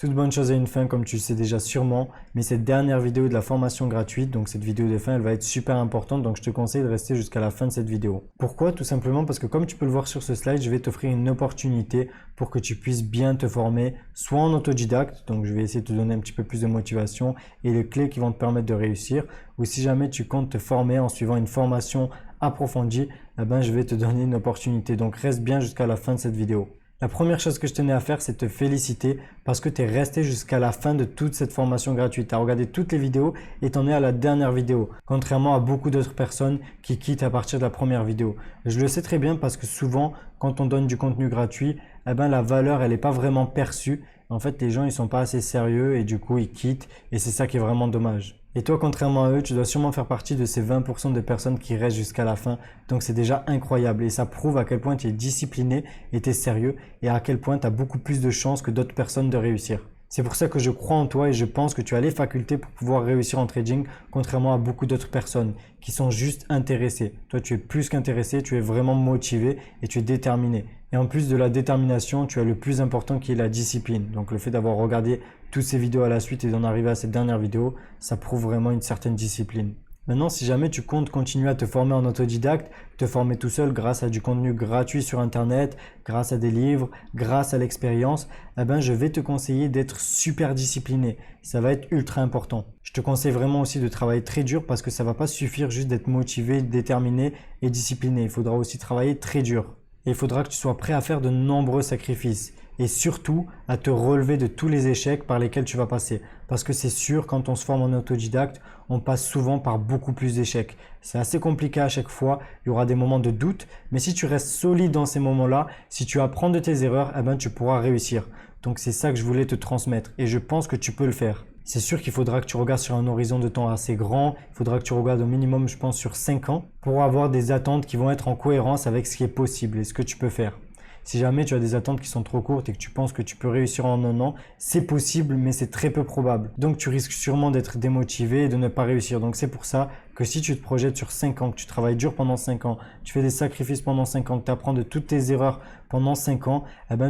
Toute bonne chose a une fin, comme tu le sais déjà sûrement, mais cette dernière vidéo de la formation gratuite, donc cette vidéo de fin, elle va être super importante, donc je te conseille de rester jusqu'à la fin de cette vidéo. Pourquoi? Tout simplement parce que comme tu peux le voir sur ce slide, je vais t'offrir une opportunité pour que tu puisses bien te former, soit en autodidacte, donc je vais essayer de te donner un petit peu plus de motivation et les clés qui vont te permettre de réussir, ou si jamais tu comptes te former en suivant une formation approfondie, je vais te donner une opportunité, donc reste bien jusqu'à la fin de cette vidéo. La première chose que je tenais à faire, c'est te féliciter parce que tu es resté jusqu'à la fin de toute cette formation gratuite. Tu as regardé toutes les vidéos et tu en es à la dernière vidéo, contrairement à beaucoup d'autres personnes qui quittent à partir de la première vidéo. Je le sais très bien parce que souvent, quand on donne du contenu gratuit, la valeur, elle n'est pas vraiment perçue. En fait, les gens, ils sont pas assez sérieux et du coup, ils quittent et c'est ça qui est vraiment dommage. Et toi, contrairement à eux, tu dois sûrement faire partie de ces 20% de personnes qui restent jusqu'à la fin. Donc, c'est déjà incroyable et ça prouve à quel point tu es discipliné et tu es sérieux et à quel point tu as beaucoup plus de chances que d'autres personnes de réussir. C'est pour ça que je crois en toi et je pense que tu as les facultés pour pouvoir réussir en trading, contrairement à beaucoup d'autres personnes qui sont juste intéressées. Toi, tu es plus qu'intéressé, tu es vraiment motivé et tu es déterminé. Et en plus de la détermination, tu as le plus important qui est la discipline. Donc le fait d'avoir regardé toutes ces vidéos à la suite et d'en arriver à cette dernière vidéo, ça prouve vraiment une certaine discipline. Maintenant, si jamais tu comptes continuer à te former en autodidacte, te former tout seul grâce à du contenu gratuit sur Internet, grâce à des livres, grâce à l'expérience, je vais te conseiller d'être super discipliné. Ça va être ultra important. Je te conseille vraiment aussi de travailler très dur parce que ça va pas suffire juste d'être motivé, déterminé et discipliné. Il faudra aussi travailler très dur. Et il faudra que tu sois prêt à faire de nombreux sacrifices et surtout à te relever de tous les échecs par lesquels tu vas passer. Parce que c'est sûr, quand on se forme en autodidacte, on passe souvent par beaucoup plus d'échecs. C'est assez compliqué à chaque fois, il y aura des moments de doute, mais si tu restes solide dans ces moments-là, si tu apprends de tes erreurs, tu pourras réussir. Donc c'est ça que je voulais te transmettre et je pense que tu peux le faire. C'est sûr qu'il faudra que tu regardes sur un horizon de temps assez grand, il faudra que tu regardes au minimum, je pense, sur 5 ans pour avoir des attentes qui vont être en cohérence avec ce qui est possible et ce que tu peux faire. Si jamais tu as des attentes qui sont trop courtes et que tu penses que tu peux réussir en un an, c'est possible mais c'est très peu probable. Donc tu risques sûrement d'être démotivé et de ne pas réussir. Donc c'est pour ça que si tu te projettes sur 5 ans, que tu travailles dur pendant 5 ans, tu fais des sacrifices pendant 5 ans, que tu apprends de toutes tes erreurs pendant 5 ans,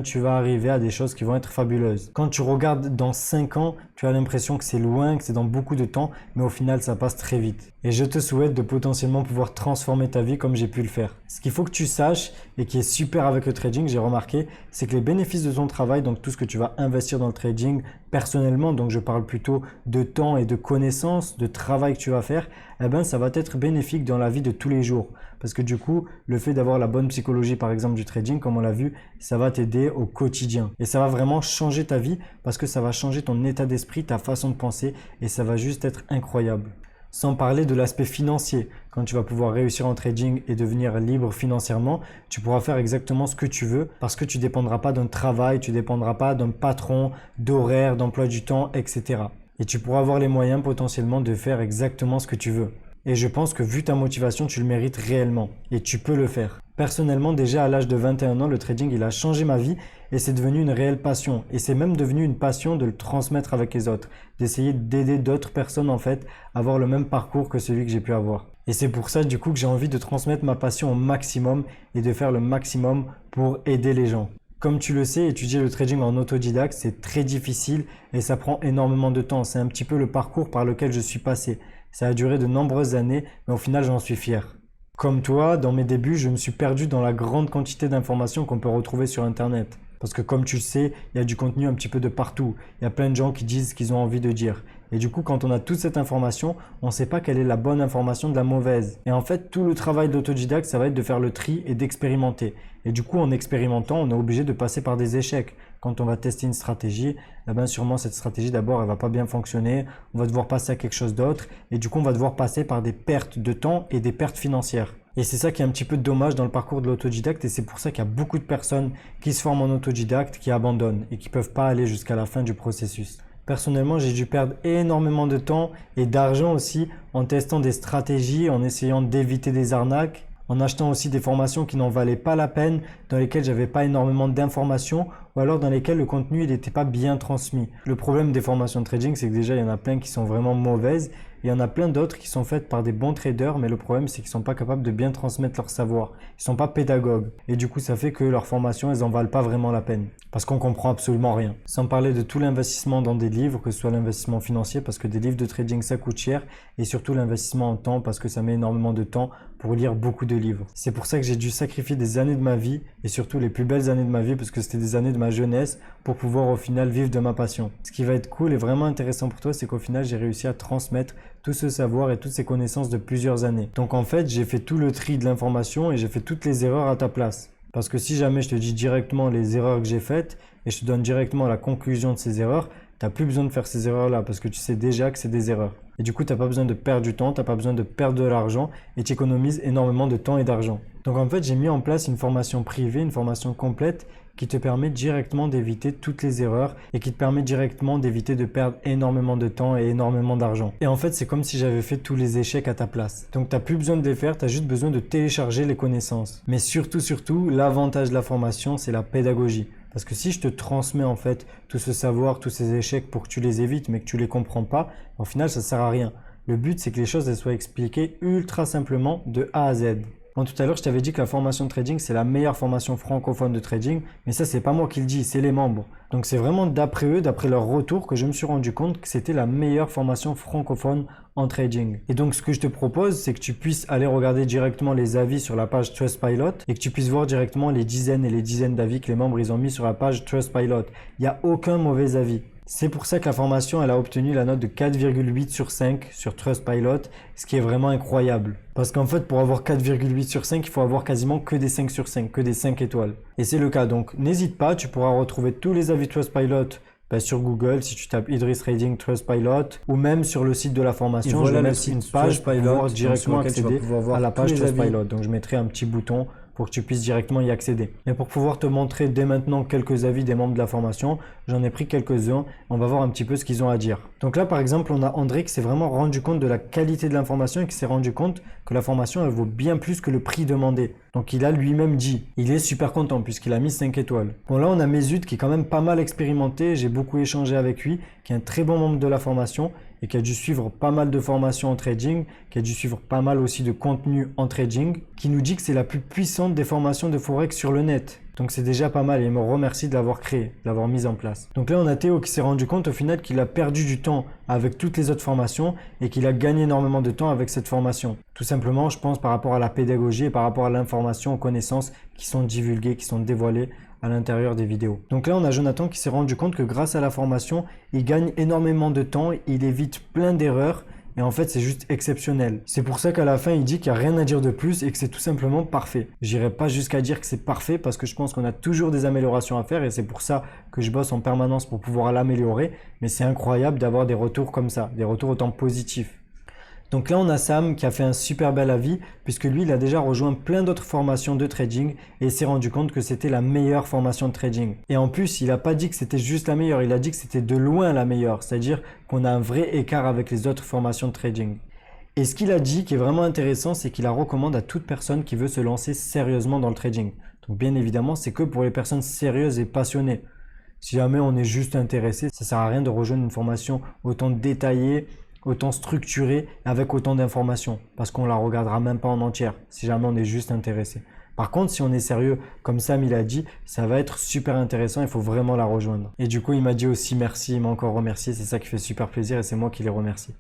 tu vas arriver à des choses qui vont être fabuleuses. Quand tu regardes dans 5 ans, tu as l'impression que c'est loin, que c'est dans beaucoup de temps, mais au final ça passe très vite. Et je te souhaite de potentiellement pouvoir transformer ta vie comme j'ai pu le faire. Ce qu'il faut que tu saches et qui est super avec le trading, j'ai remarqué, c'est que les bénéfices de ton travail, donc tout ce que tu vas investir dans le trading personnellement, donc je parle plutôt de temps et de connaissances, de travail que tu vas faire, ça va être bénéfique dans la vie de tous les jours. Parce que du coup, le fait d'avoir la bonne psychologie par exemple du trading, comme on l'a vu, ça va t'aider au quotidien. Et ça va vraiment changer ta vie parce que ça va changer ton état d'esprit, ta façon de penser et ça va juste être incroyable. Sans parler de l'aspect financier. Quand tu vas pouvoir réussir en trading et devenir libre financièrement, tu pourras faire exactement ce que tu veux parce que tu ne dépendras pas d'un travail, tu ne dépendras pas d'un patron, d'horaire, d'emploi du temps, etc. Et tu pourras avoir les moyens potentiellement de faire exactement ce que tu veux. Et je pense que vu ta motivation, tu le mérites réellement et tu peux le faire. Personnellement, déjà à l'âge de 21 ans, le trading, il a changé ma vie et c'est devenu une réelle passion. Et c'est même devenu une passion de le transmettre avec les autres, d'essayer d'aider d'autres personnes en fait à avoir le même parcours que celui que j'ai pu avoir. Et c'est pour ça du coup que j'ai envie de transmettre ma passion au maximum et de faire le maximum pour aider les gens. Comme tu le sais, étudier le trading en autodidacte, c'est très difficile et ça prend énormément de temps. C'est un petit peu le parcours par lequel je suis passé. Ça a duré de nombreuses années, mais au final, j'en suis fier. Comme toi, dans mes débuts, je me suis perdu dans la grande quantité d'informations qu'on peut retrouver sur Internet. Parce que comme tu le sais, il y a du contenu un petit peu de partout. Il y a plein de gens qui disent ce qu'ils ont envie de dire. Et du coup, quand on a toute cette information, on ne sait pas quelle est la bonne information de la mauvaise. Et en fait, tout le travail d'autodidacte, ça va être de faire le tri et d'expérimenter. Et du coup, en expérimentant, on est obligé de passer par des échecs. Quand on va tester une stratégie, sûrement cette stratégie d'abord, elle va pas bien fonctionner. On va devoir passer à quelque chose d'autre. Et du coup, on va devoir passer par des pertes de temps et des pertes financières. Et c'est ça qui est un petit peu dommage dans le parcours de l'autodidacte et c'est pour ça qu'il y a beaucoup de personnes qui se forment en autodidacte, qui abandonnent et qui ne peuvent pas aller jusqu'à la fin du processus. Personnellement, j'ai dû perdre énormément de temps et d'argent aussi en testant des stratégies, en essayant d'éviter des arnaques, en achetant aussi des formations qui n'en valaient pas la peine, dans lesquelles j'avais pas énormément d'informations ou alors dans lesquelles le contenu il n'était pas bien transmis. Le problème des formations de trading, c'est que déjà il y en a plein qui sont vraiment mauvaises et il y en a plein d'autres qui sont faites par des bons traders, mais le problème c'est qu'ils sont pas capables de bien transmettre leur savoir. Ils sont pas pédagogues et du coup ça fait que leurs formations elles en valent pas vraiment la peine parce qu'on comprend absolument rien. Sans parler de tout l'investissement dans des livres, que ce soit l'investissement financier parce que des livres de trading ça coûte cher et surtout l'investissement en temps parce que ça met énormément de temps pour lire beaucoup de livres. C'est pour ça que j'ai dû sacrifier des années de ma vie et surtout les plus belles années de ma vie parce que c'était des années de ma jeunesse pour pouvoir au final vivre de ma passion. Ce qui va être cool et vraiment intéressant pour toi, c'est qu'au final j'ai réussi à transmettre tout ce savoir et toutes ces connaissances de plusieurs années. Donc en fait, j'ai fait tout le tri de l'information et j'ai fait toutes les erreurs à ta place. Parce que si jamais je te dis directement les erreurs que j'ai faites et je te donne directement la conclusion de ces erreurs, tu n'as plus besoin de faire ces erreurs-là parce que tu sais déjà que c'est des erreurs. Et du coup, tu n'as pas besoin de perdre du temps, tu n'as pas besoin de perdre de l'argent et tu économises énormément de temps et d'argent. Donc en fait, j'ai mis en place une formation privée, une formation complète qui te permet directement d'éviter toutes les erreurs et qui te permet directement d'éviter de perdre énormément de temps et énormément d'argent. Et en fait, c'est comme si j'avais fait tous les échecs à ta place. Donc, tu n'as plus besoin de les faire, tu as juste besoin de télécharger les connaissances. Mais surtout, l'avantage de la formation, c'est la pédagogie. Parce que si je te transmets en fait tout ce savoir, tous ces échecs pour que tu les évites mais que tu les comprends pas, au final, ça sert à rien. Le but, c'est que les choses elles soient expliquées ultra simplement de A à Z. Bon, tout à l'heure, je t'avais dit que la formation de trading, c'est la meilleure formation francophone de trading, mais ça, c'est pas moi qui le dis, c'est les membres. Donc, c'est vraiment d'après eux, d'après leur retour, que je me suis rendu compte que c'était la meilleure formation francophone en trading. Et donc, ce que je te propose, c'est que tu puisses aller regarder directement les avis sur la page Trustpilot et que tu puisses voir directement les dizaines et les dizaines d'avis que les membres ils ont mis sur la page Trustpilot. Il n'y a aucun mauvais avis. C'est pour ça que la formation, elle a obtenu la note de 4,8 sur 5 sur Trustpilot, ce qui est vraiment incroyable. Parce qu'en fait, pour avoir 4,8 sur 5, il faut avoir quasiment que des 5 sur 5, que des 5 étoiles. Et c'est le cas, donc n'hésite pas, tu pourras retrouver tous les avis Trustpilot sur Google, si tu tapes Idriss Trading Trustpilot, ou même sur le site de la formation. Voilà, je vais le mettre site une page pour pouvoir directement accéder à la page Trustpilot. Donc je mettrai un petit bouton pour que tu puisses directement y accéder. Mais pour pouvoir te montrer dès maintenant quelques avis des membres de la formation, j'en ai pris quelques-uns. On va voir un petit peu ce qu'ils ont à dire. Donc là, par exemple, on a André qui s'est vraiment rendu compte de la qualité de l'information et qui s'est rendu compte que la formation, elle vaut bien plus que le prix demandé. Donc il a lui-même dit, il est super content puisqu'il a mis 5 étoiles. Bon là, on a Mesut qui est quand même pas mal expérimenté. J'ai beaucoup échangé avec lui, qui est un très bon membre de la formation et qui a dû suivre pas mal de formations en trading, qui a dû suivre pas mal aussi de contenu en trading, qui nous dit que c'est la plus puissante des formations de Forex sur le net. Donc c'est déjà pas mal et il me remercie de l'avoir créé, de l'avoir mise en place. Donc là on a Théo qui s'est rendu compte au final qu'il a perdu du temps avec toutes les autres formations et qu'il a gagné énormément de temps avec cette formation. Tout simplement je pense par rapport à la pédagogie et par rapport à l'information, aux connaissances qui sont divulguées, qui sont dévoilées à l'intérieur des vidéos. Donc là on a Jonathan qui s'est rendu compte que grâce à la formation, il gagne énormément de temps, il évite plein d'erreurs. Et en fait, c'est juste exceptionnel. C'est pour ça qu'à la fin, il dit qu'il n'y a rien à dire de plus et que c'est tout simplement parfait. J'irai pas jusqu'à dire que c'est parfait parce que je pense qu'on a toujours des améliorations à faire et c'est pour ça que je bosse en permanence pour pouvoir l'améliorer. Mais c'est incroyable d'avoir des retours comme ça, des retours autant positifs. Donc là, on a Sam qui a fait un super bel avis puisque lui, il a déjà rejoint plein d'autres formations de trading et il s'est rendu compte que c'était la meilleure formation de trading. Et en plus, il n'a pas dit que c'était juste la meilleure, il a dit que c'était de loin la meilleure, c'est-à-dire qu'on a un vrai écart avec les autres formations de trading. Et ce qu'il a dit qui est vraiment intéressant, c'est qu'il la recommande à toute personne qui veut se lancer sérieusement dans le trading. Donc bien évidemment, c'est que pour les personnes sérieuses et passionnées. Si jamais on est juste intéressé, ça sert à rien de rejoindre une formation autant détaillée, autant structurée avec autant d'informations parce qu'on la regardera même pas en entière si jamais on est juste intéressé. Par contre, si on est sérieux, comme Sam il a dit, ça va être super intéressant, il faut vraiment la rejoindre. Et du coup, il m'a dit aussi merci, il m'a encore remercié, c'est ça qui fait super plaisir et c'est moi qui les remercie.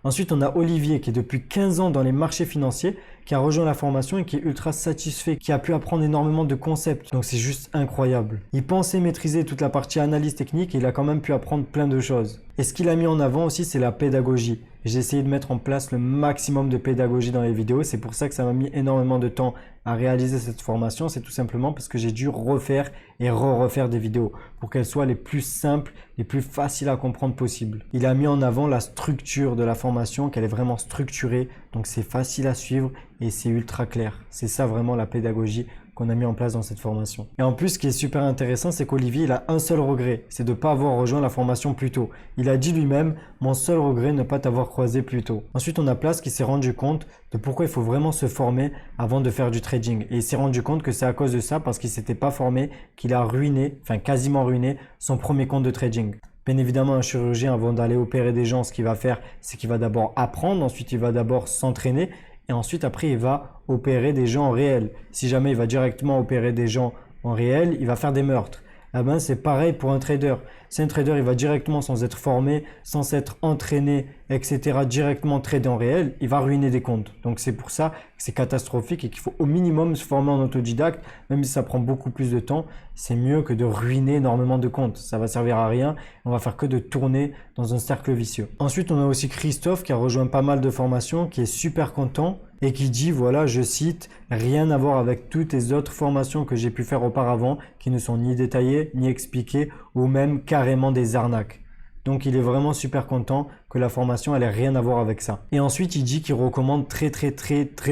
Ensuite, on a Olivier qui est depuis 15 ans dans les marchés financiers, qui a rejoint la formation et qui est ultra satisfait, qui a pu apprendre énormément de concepts. Donc c'est juste incroyable. Il pensait maîtriser toute la partie analyse technique et il a quand même pu apprendre plein de choses. Et ce qu'il a mis en avant aussi, c'est la pédagogie. J'ai essayé de mettre en place le maximum de pédagogie dans les vidéos. C'est pour ça que ça m'a mis énormément de temps à réaliser cette formation. C'est tout simplement parce que j'ai dû refaire et refaire des vidéos pour qu'elles soient les plus simples, les plus faciles à comprendre possible. Il a mis en avant la structure de la formation, qu'elle est vraiment structurée. Donc c'est facile à suivre et c'est ultra clair. C'est ça vraiment la pédagogie qu'on a mis en place dans cette formation. Et en plus, ce qui est super intéressant, c'est qu'Olivier, il a un seul regret, c'est de ne pas avoir rejoint la formation plus tôt. Il a dit lui-même, mon seul regret, ne pas t'avoir croisé plus tôt. Ensuite, on a Place qui s'est rendu compte de pourquoi il faut vraiment se former avant de faire du trading. Et il s'est rendu compte que c'est à cause de ça, parce qu'il s'était pas formé, qu'il a ruiné, enfin quasiment ruiné, son premier compte de trading. Bien évidemment, un chirurgien, avant d'aller opérer des gens, ce qu'il va faire, c'est qu'il va d'abord apprendre, ensuite il va d'abord s'entraîner, et ensuite après il va opérer des gens en réel. Si jamais il va directement opérer des gens en réel, il va faire des meurtres. Eh ben, c'est pareil pour un trader. Si un trader il va directement, sans être formé, sans s'être entraîné, etc., directement trader en réel, il va ruiner des comptes. Donc c'est pour ça que c'est catastrophique et qu'il faut au minimum se former en autodidacte, même si ça prend beaucoup plus de temps. C'est mieux que de ruiner énormément de comptes. Ça va servir à rien. On va faire que de tourner dans un cercle vicieux. Ensuite, on a aussi Christophe qui a rejoint pas mal de formations, qui est super content et qui dit, voilà, je cite, rien à voir avec toutes les autres formations que j'ai pu faire auparavant, qui ne sont ni détaillées, ni expliquées, ou même carrément des arnaques. Donc il est vraiment super content que la formation elle ait rien à voir avec ça. Et ensuite il dit qu'il recommande très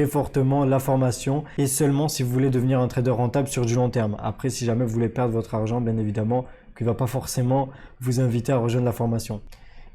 fortement la formation et seulement si vous voulez devenir un trader rentable sur du long terme. Après si jamais vous voulez perdre votre argent, bien évidemment qu'il ne va pas forcément vous inviter à rejoindre la formation.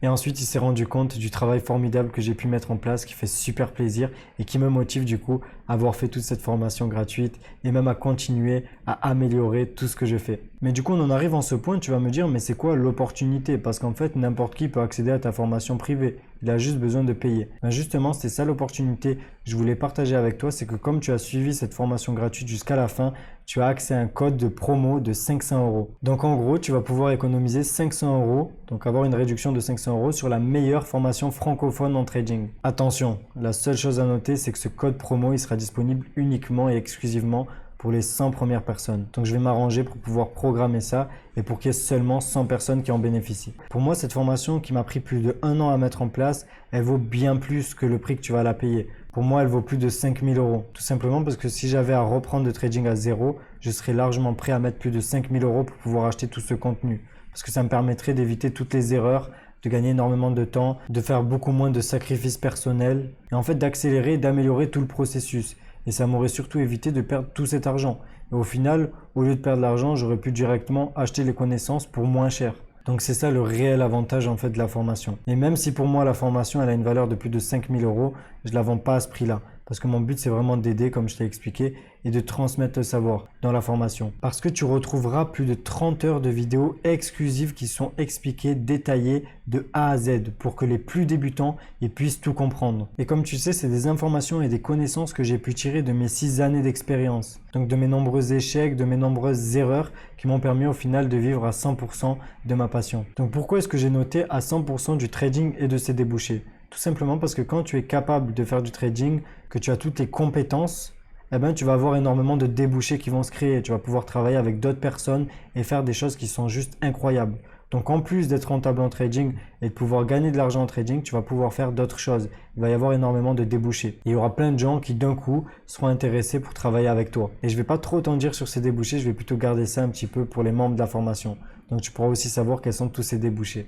Et ensuite, il s'est rendu compte du travail formidable que j'ai pu mettre en place, qui fait super plaisir et qui me motive du coup à avoir fait toute cette formation gratuite et même à continuer à améliorer tout ce que je fais. Mais du coup, on en arrive en ce point, tu vas me dire, mais c'est quoi l'opportunité? Parce qu'en fait, n'importe qui peut accéder à ta formation privée. Il a juste besoin de payer. Ben justement, c'était ça l'opportunité que je voulais partager avec toi, c'est que comme tu as suivi cette formation gratuite jusqu'à la fin, tu as accès à un code de promo de 500 €. Donc en gros, tu vas pouvoir économiser 500 €, donc avoir une réduction de 500 € sur la meilleure formation francophone en trading. Attention, la seule chose à noter, c'est que ce code promo, il sera disponible uniquement et exclusivement pour les 100 premières personnes. Donc je vais m'arranger pour pouvoir programmer ça et pour qu'il y ait seulement 100 personnes qui en bénéficient. Pour moi, cette formation qui m'a pris plus de 1 an à mettre en place, elle vaut bien plus que le prix que tu vas la payer. Pour moi, elle vaut plus de 5000 €. Tout simplement parce que si j'avais à reprendre le trading à zéro, je serais largement prêt à mettre plus de 5000 € pour pouvoir acheter tout ce contenu. Parce que ça me permettrait d'éviter toutes les erreurs, de gagner énormément de temps, de faire beaucoup moins de sacrifices personnels et en fait d'accélérer et d'améliorer tout le processus. Et ça m'aurait surtout évité de perdre tout cet argent. Et au final, au lieu de perdre l'argent, j'aurais pu directement acheter les connaissances pour moins cher. Donc c'est ça le réel avantage en fait de la formation. Et même si pour moi la formation elle a une valeur de plus de 5000 €, je ne la vends pas à ce prix-là. Parce que mon but c'est vraiment d'aider comme je t'ai expliqué et de transmettre le savoir dans la formation. Parce que tu retrouveras plus de 30 heures de vidéos exclusives qui sont expliquées, détaillées de A à Z pour que les plus débutants ils puissent tout comprendre. Et comme tu sais, c'est des informations et des connaissances que j'ai pu tirer de mes 6 années d'expérience. Donc de mes nombreux échecs, de mes nombreuses erreurs qui m'ont permis au final de vivre à 100% de ma passion. Donc pourquoi est-ce que j'ai noté à 100% du trading et de ses débouchés? Tout simplement parce que quand tu es capable de faire du trading, que tu as toutes les compétences, eh ben, tu vas avoir énormément de débouchés qui vont se créer. Tu vas pouvoir travailler avec d'autres personnes et faire des choses qui sont juste incroyables. Donc en plus d'être rentable en trading et de pouvoir gagner de l'argent en trading, tu vas pouvoir faire d'autres choses. Il va y avoir énormément de débouchés. Et il y aura plein de gens qui d'un coup seront intéressés pour travailler avec toi. Et je ne vais pas trop t'en dire sur ces débouchés, je vais plutôt garder ça un petit peu pour les membres de la formation. Donc tu pourras aussi savoir quels sont tous ces débouchés.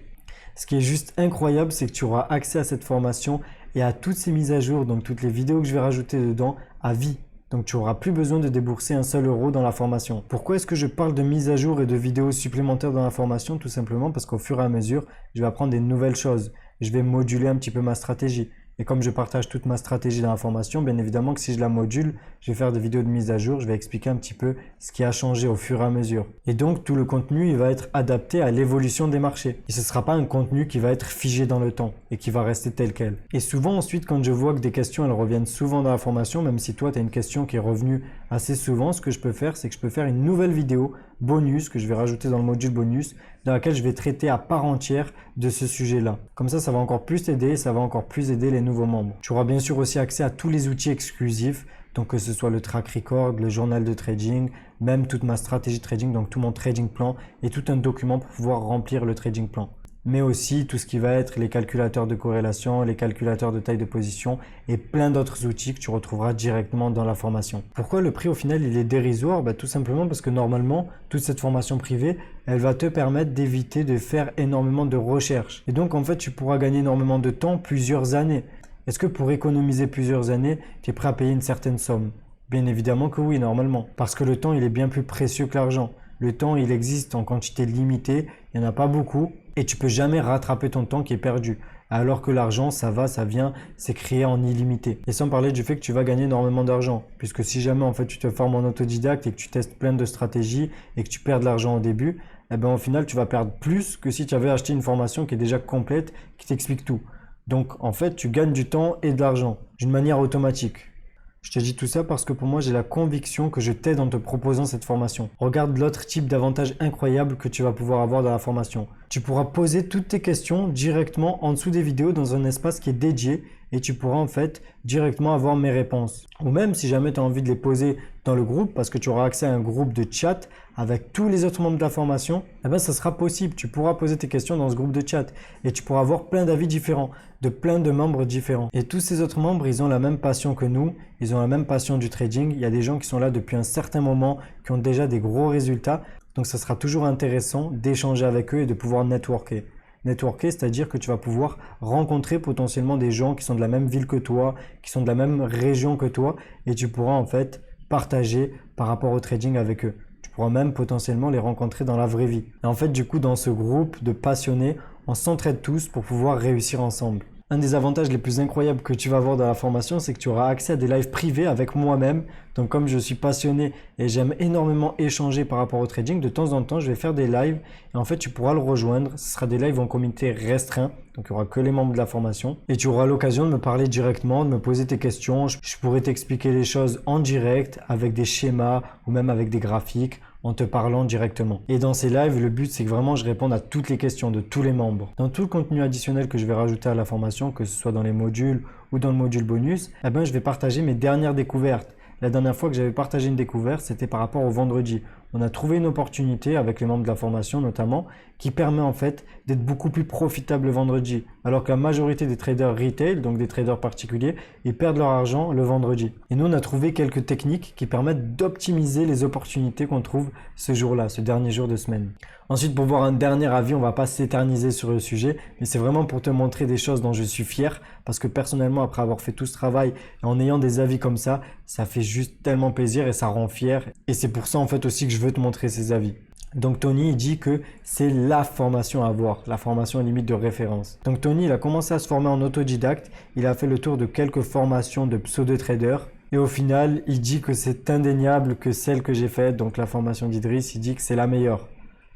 Ce qui est juste incroyable, c'est que tu auras accès à cette formation et à toutes ces mises à jour, donc toutes les vidéos que je vais rajouter dedans, à vie. Donc tu n'auras plus besoin de débourser un seul euro dans la formation. Pourquoi est-ce que je parle de mise à jour et de vidéos supplémentaires dans la formation? Tout simplement parce qu'au fur et à mesure, je vais apprendre des nouvelles choses. Je vais moduler un petit peu ma stratégie. Et comme je partage toute ma stratégie dans la formation, bien évidemment que si je la module, je vais faire des vidéos de mise à jour, je vais expliquer un petit peu ce qui a changé au fur et à mesure. Et donc tout le contenu, il va être adapté à l'évolution des marchés. Et ce ne sera pas un contenu qui va être figé dans le temps et qui va rester tel quel. Et souvent ensuite, quand je vois que des questions, elles reviennent souvent dans la formation, même si toi, tu as une question qui est revenue assez souvent, ce que je peux faire, c'est que je peux faire une nouvelle vidéo bonus que je vais rajouter dans le module bonus, dans laquelle je vais traiter à part entière de ce sujet-là. Comme ça va encore plus t'aider et ça va encore plus aider les nouveaux membres. Tu auras bien sûr aussi accès à tous les outils exclusifs, donc que ce soit le track record, le journal de trading, même toute ma stratégie de trading, donc tout mon trading plan et tout un document pour pouvoir remplir le trading plan. Mais aussi tout ce qui va être les calculateurs de corrélation, les calculateurs de taille de position et plein d'autres outils que tu retrouveras directement dans la formation. Pourquoi le prix au final il est dérisoire? Tout simplement parce que normalement toute cette formation privée elle va te permettre d'éviter de faire énormément de recherches. Et donc en fait tu pourras gagner énormément de temps, plusieurs années. Est-ce que pour économiser plusieurs années, tu es prêt à payer une certaine somme? Bien évidemment que oui, normalement. Parce que le temps, il est bien plus précieux que l'argent. Le temps, il existe en quantité limitée, il n'y en a pas beaucoup, et tu peux jamais rattraper ton temps qui est perdu. Alors que l'argent, ça va, ça vient, c'est créé en illimité. Et sans parler du fait que tu vas gagner énormément d'argent. Puisque si jamais en fait tu te formes en autodidacte et que tu testes plein de stratégies et que tu perds de l'argent au début, eh ben au final tu vas perdre plus que si tu avais acheté une formation qui est déjà complète, qui t'explique tout. Donc en fait tu gagnes du temps et de l'argent d'une manière automatique. Je te dis tout ça parce que pour moi, j'ai la conviction que je t'aide en te proposant cette formation. Regarde l'autre type d'avantage incroyable que tu vas pouvoir avoir dans la formation. Tu pourras poser toutes tes questions directement en dessous des vidéos dans un espace qui est dédié et tu pourras en fait directement avoir mes réponses. Ou même si jamais tu as envie de les poser dans le groupe parce que tu auras accès à un groupe de chat avec tous les autres membres de la formation, eh bien ça sera possible. Tu pourras poser tes questions dans ce groupe de chat et tu pourras avoir plein d'avis différents de plein de membres différents. Et tous ces autres membres, ils ont la même passion que nous, ils ont la même passion du trading. Il y a des gens qui sont là depuis un certain moment, qui ont déjà des gros résultats. Donc ça sera toujours intéressant d'échanger avec eux et de pouvoir networker. Networker, c'est-à-dire que tu vas pouvoir rencontrer potentiellement des gens qui sont de la même ville que toi, qui sont de la même région que toi et tu pourras en fait partager par rapport au trading avec eux. Tu pourras même potentiellement les rencontrer dans la vraie vie. Et en fait, du coup, dans ce groupe de passionnés, on s'entraide tous pour pouvoir réussir ensemble. Un des avantages les plus incroyables que tu vas avoir dans la formation, c'est que tu auras accès à des lives privés avec moi-même. Donc comme je suis passionné et j'aime énormément échanger par rapport au trading, de temps en temps, je vais faire des lives et en fait, tu pourras le rejoindre. Ce sera des lives en comité restreint, donc il n'y aura que les membres de la formation. Et tu auras l'occasion de me parler directement, de me poser tes questions. Je pourrai t'expliquer les choses en direct avec des schémas ou même avec des graphiques, en te parlant directement. Et dans ces lives, le but, c'est que vraiment je réponde à toutes les questions de tous les membres. Dans tout le contenu additionnel que je vais rajouter à la formation, que ce soit dans les modules ou dans le module bonus, eh ben, je vais partager mes dernières découvertes. La dernière fois que j'avais partagé une découverte, c'était par rapport au vendredi. On a trouvé une opportunité avec les membres de la formation notamment qui permet en fait d'être beaucoup plus profitable le vendredi. Alors que la majorité des traders retail, donc des traders particuliers, ils perdent leur argent le vendredi. Et nous, on a trouvé quelques techniques qui permettent d'optimiser les opportunités qu'on trouve ce jour-là, ce dernier jour de semaine. Ensuite, pour voir un dernier avis, on va pas s'éterniser sur le sujet, mais c'est vraiment pour te montrer des choses dont je suis fier parce que personnellement, après avoir fait tout ce travail et en ayant des avis comme ça fait juste tellement plaisir et ça rend fier. Et c'est pour ça en fait aussi que je veux te montrer ces avis. Donc Tony, il dit que c'est la formation à avoir, la formation limite de référence. Donc Tony, il a commencé à se former en autodidacte, il a fait le tour de quelques formations de pseudo-traders et au final, il dit que c'est indéniable que celle que j'ai faite, donc la formation d'Idriss, il dit que c'est la meilleure.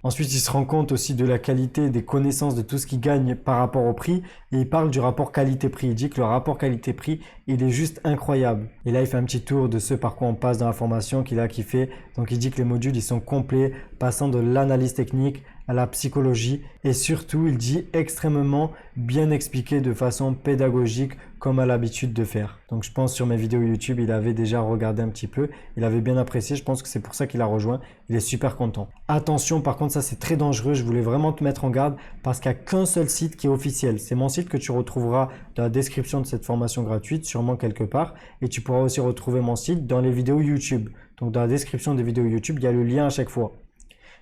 Ensuite, il se rend compte aussi de la qualité, des connaissances, de tout ce qu'il gagne par rapport au prix. Et il parle du rapport qualité-prix. Il dit que le rapport qualité-prix, il est juste incroyable. Et là, il fait un petit tour de ce par quoi on passe dans la formation qu'il a kiffé. Donc, il dit que les modules, ils sont complets, passant de l'analyse technique à la psychologie. Et surtout, il dit extrêmement bien expliqué de façon pédagogique comme à l'habitude de faire. Donc, je pense sur mes vidéos YouTube, il avait déjà regardé un petit peu. Il avait bien apprécié. Je pense que c'est pour ça qu'il a rejoint. Il est super content. Attention, par contre, ça, c'est très dangereux. Je voulais vraiment te mettre en garde parce qu'il n'y a qu'un seul site qui est officiel. C'est mon site que tu retrouveras dans la description de cette formation gratuite, sûrement quelque part. Et tu pourras aussi retrouver mon site dans les vidéos YouTube. Donc, dans la description des vidéos YouTube, il y a le lien à chaque fois.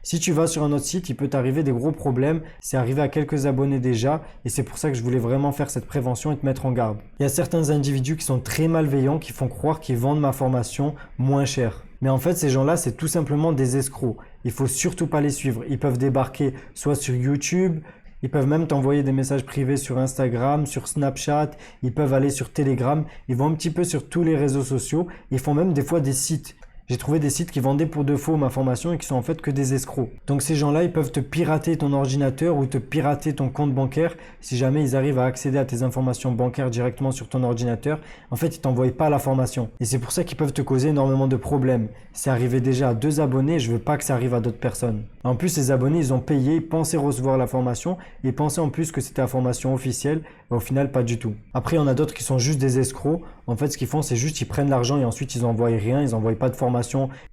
Si tu vas sur un autre site, il peut t'arriver des gros problèmes. C'est arrivé à quelques abonnés déjà et c'est pour ça que je voulais vraiment faire cette prévention et te mettre en garde. Il y a certains individus qui sont très malveillants, qui font croire qu'ils vendent ma formation moins cher. Mais en fait, ces gens-là, c'est tout simplement des escrocs. Il faut surtout pas les suivre. Ils peuvent débarquer soit sur YouTube, ils peuvent même t'envoyer des messages privés sur Instagram, sur Snapchat, ils peuvent aller sur Telegram. Ils vont un petit peu sur tous les réseaux sociaux. Ils font même des fois des sites. J'ai trouvé des sites qui vendaient pour de faux ma formation et qui sont en fait que des escrocs. Donc ces gens-là, ils peuvent te pirater ton ordinateur ou te pirater ton compte bancaire si jamais ils arrivent à accéder à tes informations bancaires directement sur ton ordinateur. En fait, ils t'envoient pas la formation. Et c'est pour ça qu'ils peuvent te causer énormément de problèmes. C'est arrivé déjà à 2 abonnés, je veux pas que ça arrive à d'autres personnes. En plus, ces abonnés, ils ont payé, ils pensaient recevoir la formation et ils pensaient en plus que c'était la formation officielle. Et au final, pas du tout. Après, il y en a d'autres qui sont juste des escrocs. En fait, ce qu'ils font, c'est juste ils prennent l'argent et ensuite ils envoient rien, ils envoient pas de formation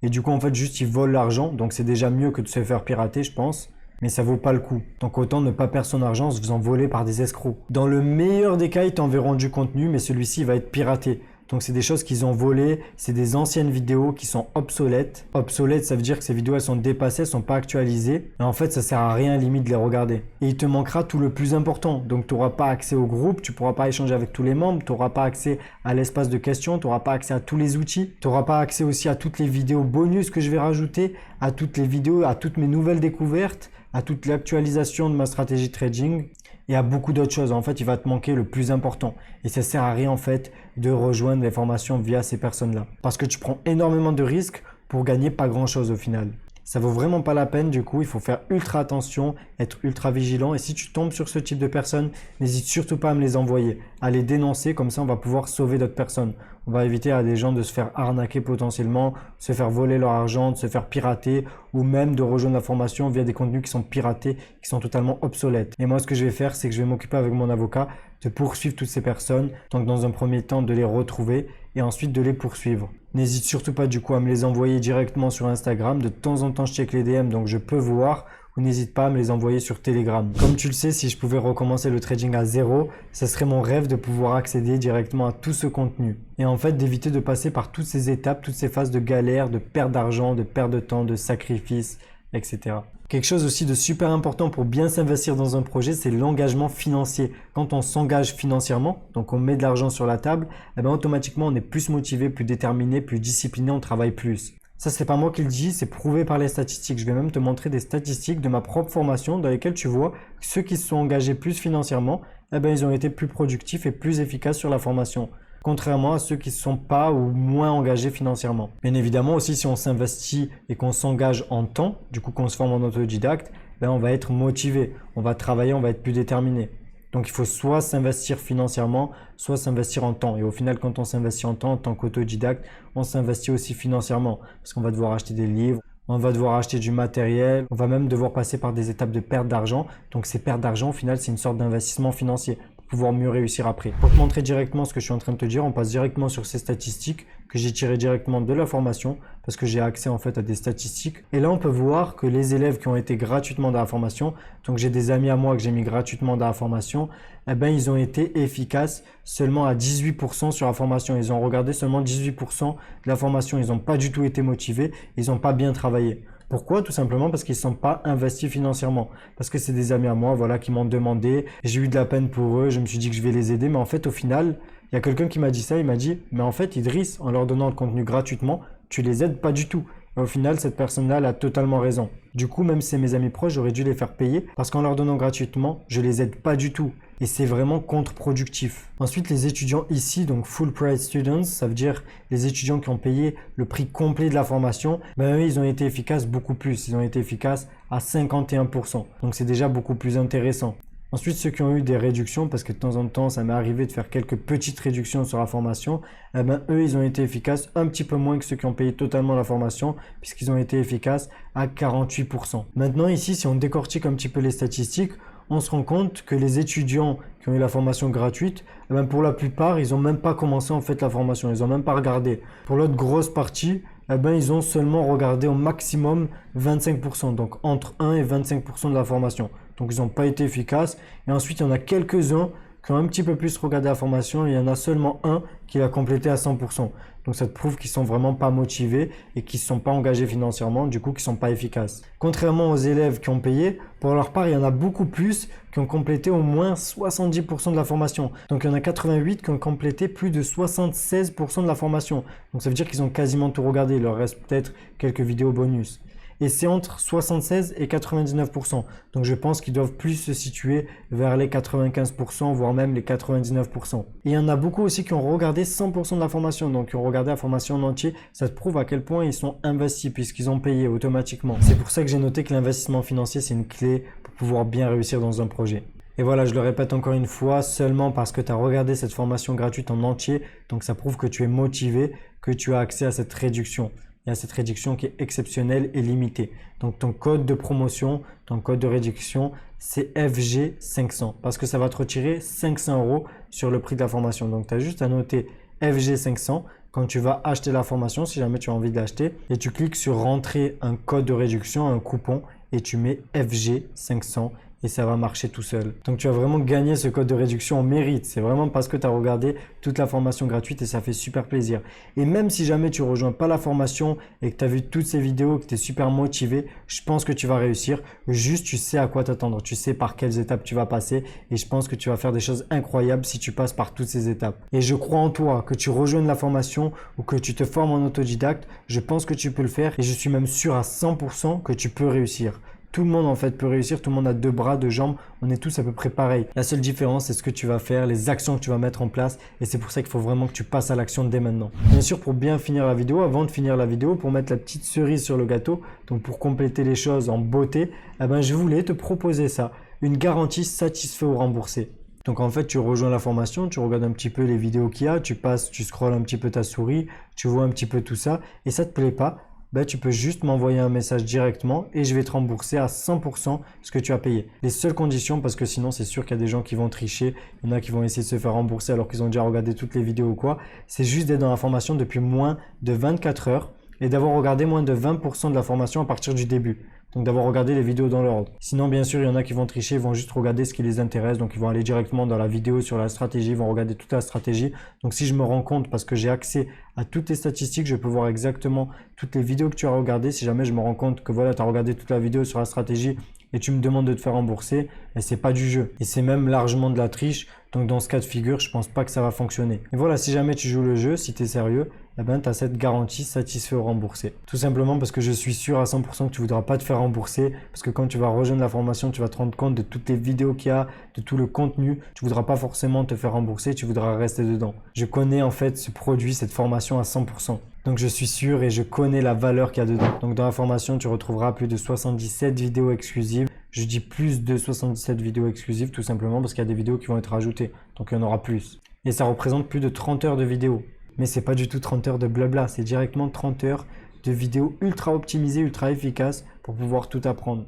et du coup, en fait, juste ils volent l'argent. Donc, c'est déjà mieux que de se faire pirater, je pense. Mais ça vaut pas le coup. Donc, autant ne pas perdre son argent en se faisant voler par des escrocs. Dans le meilleur des cas, ils t'enverront du contenu, mais celui-ci va être piraté. Donc c'est des choses qu'ils ont volées, c'est des anciennes vidéos qui sont obsolètes. Obsolètes, ça veut dire que ces vidéos elles sont dépassées, elles sont pas actualisées. Et en fait, ça sert à rien limite de les regarder. Et il te manquera tout le plus important. Donc tu n'auras pas accès au groupe, tu pourras pas échanger avec tous les membres, tu n'auras pas accès à l'espace de questions, tu n'auras pas accès à tous les outils, tu n'auras pas accès aussi à toutes les vidéos bonus que je vais rajouter, à toutes les vidéos, à toutes mes nouvelles découvertes, à toute l'actualisation de ma stratégie trading et à beaucoup d'autres choses. En fait, il va te manquer le plus important. Et ça sert à rien en fait de rejoindre les formations via ces personnes-là. Parce que tu prends énormément de risques pour gagner pas grand-chose au final. Ça vaut vraiment pas la peine, du coup, il faut faire ultra attention, être ultra vigilant. Et si tu tombes sur ce type de personnes, n'hésite surtout pas à me les envoyer, à les dénoncer, comme ça on va pouvoir sauver d'autres personnes. On va éviter à des gens de se faire arnaquer potentiellement, se faire voler leur argent, de se faire pirater ou même de rejoindre la formation via des contenus qui sont piratés, qui sont totalement obsolètes. Et moi, ce que je vais faire, c'est que je vais m'occuper avec mon avocat de poursuivre toutes ces personnes, donc dans un premier temps de les retrouver et ensuite de les poursuivre. N'hésite surtout pas du coup à me les envoyer directement sur Instagram. De temps en temps, je check les DM, donc je peux voir. Ou n'hésite pas à me les envoyer sur Telegram. Comme tu le sais, si je pouvais recommencer le trading à zéro, ce serait mon rêve de pouvoir accéder directement à tout ce contenu. Et en fait, d'éviter de passer par toutes ces étapes, toutes ces phases de galère, de perte d'argent, de perte de temps, de sacrifice, etc. Quelque chose aussi de super important pour bien s'investir dans un projet, c'est l'engagement financier. Quand on s'engage financièrement, donc on met de l'argent sur la table, automatiquement on est plus motivé, plus déterminé, plus discipliné, on travaille plus. Ça, c'est pas moi qui le dis, c'est prouvé par les statistiques. Je vais même te montrer des statistiques de ma propre formation dans lesquelles tu vois que ceux qui se sont engagés plus financièrement, ils ont été plus productifs et plus efficaces sur la formation. Contrairement à ceux qui ne sont pas ou moins engagés financièrement. Bien évidemment aussi, si on s'investit et qu'on s'engage en temps, du coup qu'on se forme en autodidacte, on va être motivé, on va travailler, on va être plus déterminé. Donc il faut soit s'investir financièrement, soit s'investir en temps. Et au final, quand on s'investit en temps, en tant qu'autodidacte, on s'investit aussi financièrement. Parce qu'on va devoir acheter des livres, on va devoir acheter du matériel, on va même devoir passer par des étapes de perte d'argent. Donc ces pertes d'argent, au final, c'est une sorte d'investissement financier pour pouvoir mieux réussir après. Pour te montrer directement ce que je suis en train de te dire, on passe directement sur ces statistiques que j'ai tirées directement de la formation parce que j'ai accès en fait à des statistiques. Et là, on peut voir que les élèves qui ont été gratuitement dans la formation, donc j'ai des amis à moi que j'ai mis gratuitement dans la formation, ils ont été efficaces seulement à 18% sur la formation. Ils ont regardé seulement 18% de la formation. Ils n'ont pas du tout été motivés. Ils n'ont pas bien travaillé. Pourquoi? Tout simplement parce qu'ils ne sont pas investis financièrement. Parce que c'est des amis à moi qui m'ont demandé. J'ai eu de la peine pour eux. Je me suis dit que je vais les aider. Mais en fait, au final, il y a quelqu'un qui m'a dit ça. Il m'a dit, mais en fait, Idriss, en leur donnant le contenu gratuitement, tu les aides pas du tout. Et au final, cette personne-là, elle a totalement raison. Du coup, même si c'est mes amis proches, j'aurais dû les faire payer parce qu'en leur donnant gratuitement, je les aide pas du tout. Et c'est vraiment contre-productif. Ensuite, les étudiants ici, donc full price students, ça veut dire les étudiants qui ont payé le prix complet de la formation, eux, ils ont été efficaces beaucoup plus. Ils ont été efficaces à 51%. Donc, c'est déjà beaucoup plus intéressant. Ensuite, ceux qui ont eu des réductions, parce que de temps en temps, ça m'est arrivé de faire quelques petites réductions sur la formation, eux, ils ont été efficaces un petit peu moins que ceux qui ont payé totalement la formation, puisqu'ils ont été efficaces à 48%. Maintenant, ici, si on décortique un petit peu les statistiques, on se rend compte que les étudiants qui ont eu la formation gratuite, pour la plupart, ils n'ont même pas commencé en fait la formation, ils n'ont même pas regardé. Pour l'autre grosse partie, ils ont seulement regardé au maximum 25%, donc entre 1 et 25% de la formation. Donc, ils n'ont pas été efficaces. Et ensuite, il y en a quelques-uns qui ont un petit peu plus regardé la formation. Et il y en a seulement un qui l'a complété à 100%. Donc, ça te prouve qu'ils sont vraiment pas motivés et qu'ils ne sont pas engagés financièrement, du coup, qu'ils ne sont pas efficaces. Contrairement aux élèves qui ont payé, pour leur part, il y en a beaucoup plus qui ont complété au moins 70% de la formation. Donc, il y en a 88 qui ont complété plus de 76% de la formation. Donc, ça veut dire qu'ils ont quasiment tout regardé. Il leur reste peut-être quelques vidéos bonus. Et c'est entre 76 et 99%. Donc je pense qu'ils doivent plus se situer vers les 95%, voire même les 99%. Et il y en a beaucoup aussi qui ont regardé 100% de la formation, donc qui ont regardé la formation en entier. Ça te prouve à quel point ils sont investis puisqu'ils ont payé automatiquement. C'est pour ça que j'ai noté que l'investissement financier, c'est une clé pour pouvoir bien réussir dans un projet. Et voilà, je le répète encore une fois, seulement parce que tu as regardé cette formation gratuite en entier, donc ça prouve que tu es motivé, que tu as accès à cette réduction. Il y a cette réduction qui est exceptionnelle et limitée. Donc, ton code de promotion, ton code de réduction, c'est FG500 parce que ça va te retirer 500 € sur le prix de la formation. Donc, tu as juste à noter FG500 quand tu vas acheter la formation, si jamais tu as envie de l'acheter. Et tu cliques sur rentrer un code de réduction, un coupon et tu mets FG500 et ça va marcher tout seul. Donc tu vas vraiment gagner ce code de réduction en mérite. C'est vraiment parce que tu as regardé toute la formation gratuite et ça fait super plaisir. Et même si jamais tu rejoins pas la formation et que tu as vu toutes ces vidéos, que tu es super motivé, je pense que tu vas réussir. Juste tu sais à quoi t'attendre, tu sais par quelles étapes tu vas passer et je pense que tu vas faire des choses incroyables si tu passes par toutes ces étapes. Et je crois en toi, que tu rejoignes la formation ou que tu te formes en autodidacte, je pense que tu peux le faire et je suis même sûr à 100% que tu peux réussir. Tout le monde en fait peut réussir, tout le monde a 2 bras, 2 jambes, on est tous à peu près pareil. La seule différence c'est ce que tu vas faire, les actions que tu vas mettre en place et c'est pour ça qu'il faut vraiment que tu passes à l'action dès maintenant. Bien sûr pour bien finir la vidéo, avant de finir la vidéo, pour mettre la petite cerise sur le gâteau, donc pour compléter les choses en beauté, je voulais te proposer ça, une garantie satisfait ou remboursé. Donc en fait, tu rejoins la formation, tu regardes un petit peu les vidéos qu'il y a, tu passes, tu scrolles un petit peu ta souris, tu vois un petit peu tout ça et ça te plaît pas, tu peux juste m'envoyer un message directement et je vais te rembourser à 100% ce que tu as payé. Les seules conditions, parce que sinon c'est sûr qu'il y a des gens qui vont tricher, il y en a qui vont essayer de se faire rembourser alors qu'ils ont déjà regardé toutes les vidéos ou quoi, c'est juste d'être dans la formation depuis moins de 24 heures et d'avoir regardé moins de 20% de la formation à partir du début. Donc d'avoir regardé les vidéos dans l'ordre. Sinon, bien sûr, il y en a qui vont tricher, ils vont juste regarder ce qui les intéresse. Donc ils vont aller directement dans la vidéo sur la stratégie, ils vont regarder toute la stratégie. Donc si je me rends compte, parce que j'ai accès à toutes les statistiques, je peux voir exactement toutes les vidéos que tu as regardées. Si jamais je me rends compte que voilà, tu as regardé toute la vidéo sur la stratégie et tu me demandes de te faire rembourser, et c'est pas du jeu. Et c'est même largement de la triche. Donc dans ce cas de figure, je pense pas que ça va fonctionner. Et voilà, si jamais tu joues le jeu, si tu es sérieux, tu as cette garantie satisfait ou remboursé. Tout simplement parce que je suis sûr à 100% que tu ne voudras pas te faire rembourser parce que quand tu vas rejoindre la formation, tu vas te rendre compte de toutes les vidéos qu'il y a, de tout le contenu. Tu ne voudras pas forcément te faire rembourser, tu voudras rester dedans. Je connais en fait ce produit, cette formation à 100%. Donc je suis sûr et je connais la valeur qu'il y a dedans. Donc dans la formation, tu retrouveras plus de 77 vidéos exclusives. Je dis plus de 77 vidéos exclusives tout simplement parce qu'il y a des vidéos qui vont être rajoutées. Donc il y en aura plus. Et ça représente plus de 30 heures de vidéos. Mais c'est pas du tout 30 heures de blabla, c'est directement 30 heures de vidéos ultra optimisées, ultra efficaces pour pouvoir tout apprendre.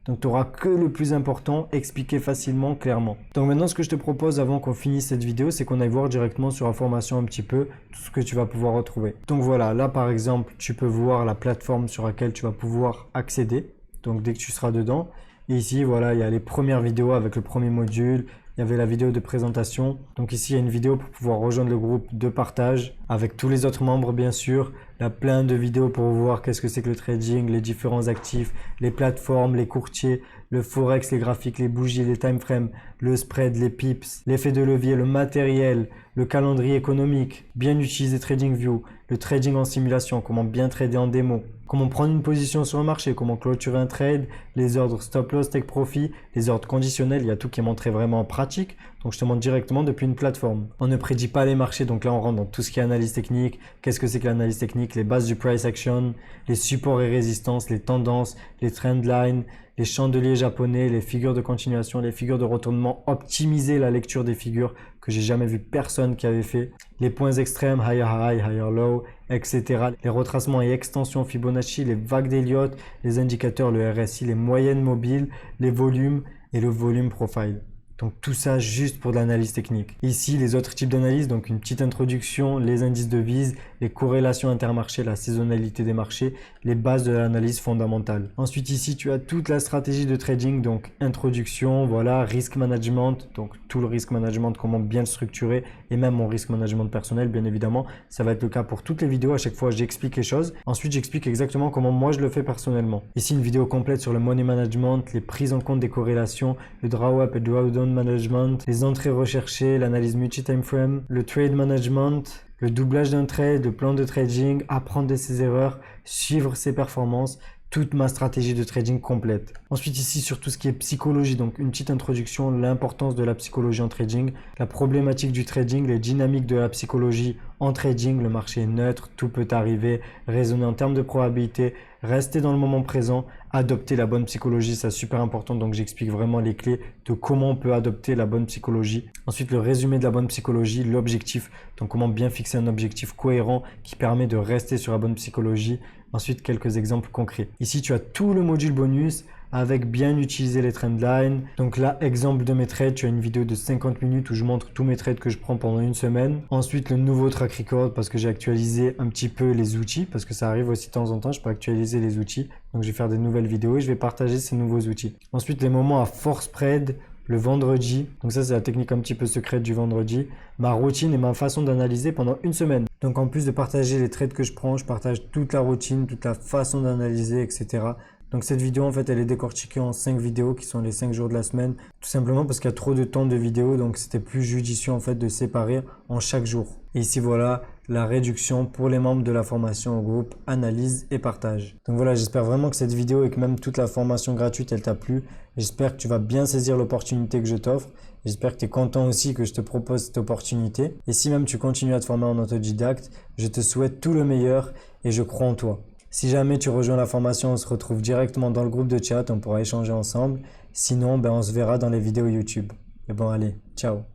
Donc tu n'auras que le plus important, expliqué facilement, clairement. Donc maintenant ce que je te propose avant qu'on finisse cette vidéo, c'est qu'on aille voir directement sur la formation un petit peu tout ce que tu vas pouvoir retrouver. Donc voilà, là par exemple, tu peux voir la plateforme sur laquelle tu vas pouvoir accéder. Donc dès que tu seras dedans. Et ici, voilà, il y a les premières vidéos avec le premier module. Il y avait la vidéo de présentation. Donc ici, il y a une vidéo pour pouvoir rejoindre le groupe de partage avec tous les autres membres, bien sûr. Il y a plein de vidéos pour voir qu'est-ce que c'est que le trading, les différents actifs, les plateformes, les courtiers, le forex, les graphiques, les bougies, les time frames, le spread, les pips, l'effet de levier, le matériel, le calendrier économique, bien utiliser TradingView, le trading en simulation, comment bien trader en démo, comment prendre une position sur le marché, comment clôturer un trade, les ordres stop loss, take profit, les ordres conditionnels, il y a tout qui est montré vraiment en pratique. Donc je te montre directement depuis une plateforme. On ne prédit pas les marchés, donc là on rentre dans tout ce qui est analyse technique. Qu'est-ce que c'est que l'analyse technique? Les bases du price action, les supports et résistances, les tendances, les trend lines, les chandeliers japonais, les figures de continuation, les figures de retournement, optimiser la lecture des figures que j'ai jamais vu personne qui avait fait, les points extrêmes, higher high, higher low, etc. Les retracements et extensions Fibonacci, les vagues d'Elliott, les indicateurs, le RSI, les moyennes mobiles, les volumes et le volume profile. Donc tout ça juste pour de l'analyse technique. Ici, les autres types d'analyse, donc une petite introduction, les indices de devise, les corrélations intermarchés, la saisonnalité des marchés, les bases de l'analyse fondamentale. Ensuite ici, tu as toute la stratégie de trading, donc introduction, voilà, risk management, donc tout le risk management, comment bien le structurer et même mon risk management personnel, bien évidemment. Ça va être le cas pour toutes les vidéos. À chaque fois, j'explique les choses. Ensuite, j'explique exactement comment moi je le fais personnellement. Ici, une vidéo complète sur le money management, les prises en compte des corrélations, le draw up et le draw down management, les entrées recherchées, l'analyse multi-time frame, le trade management, le doublage d'un trade, le plan de trading, apprendre de ses erreurs, suivre ses performances, toute ma stratégie de trading complète. Ensuite ici sur tout ce qui est psychologie, donc une petite introduction, l'importance de la psychologie en trading, la problématique du trading, les dynamiques de la psychologie en trading, le marché est neutre, tout peut arriver, raisonner en termes de probabilité, rester dans le moment présent, adopter la bonne psychologie, c'est super important, donc j'explique vraiment les clés de comment on peut adopter la bonne psychologie. Ensuite le résumé de la bonne psychologie, l'objectif, donc comment bien fixer un objectif cohérent qui permet de rester sur la bonne psychologie, Ensuite, quelques exemples concrets. Ici, tu as tout le module bonus avec bien utiliser les trendlines. Donc là, exemple de mes trades, tu as une vidéo de 50 minutes où je montre tous mes trades que je prends pendant une semaine. Ensuite, le nouveau track record parce que j'ai actualisé un petit peu les outils parce que ça arrive aussi de temps en temps, je peux actualiser les outils. Donc je vais faire des nouvelles vidéos et je vais partager ces nouveaux outils. Ensuite, les moments à force spread le vendredi. Donc ça, c'est la technique un petit peu secrète du vendredi. Ma routine et ma façon d'analyser pendant une semaine. Donc en plus de partager les trades que je prends, je partage toute la routine, toute la façon d'analyser, etc. Donc cette vidéo, en fait, elle est décortiquée en 5 vidéos qui sont les 5 jours de la semaine. Tout simplement parce qu'il y a trop de temps de vidéos, donc c'était plus judicieux en fait de séparer en chaque jour. Et ici, voilà la réduction pour les membres de la formation au groupe analyse et partage. Donc voilà, j'espère vraiment que cette vidéo et que même toute la formation gratuite, elle t'a plu. J'espère que tu vas bien saisir l'opportunité que je t'offre. J'espère que tu es content aussi que je te propose cette opportunité. Et si même tu continues à te former en autodidacte, je te souhaite tout le meilleur et je crois en toi. Si jamais tu rejoins la formation, on se retrouve directement dans le groupe de chat, on pourra échanger ensemble. Sinon, on se verra dans les vidéos YouTube. Et bon, allez, ciao!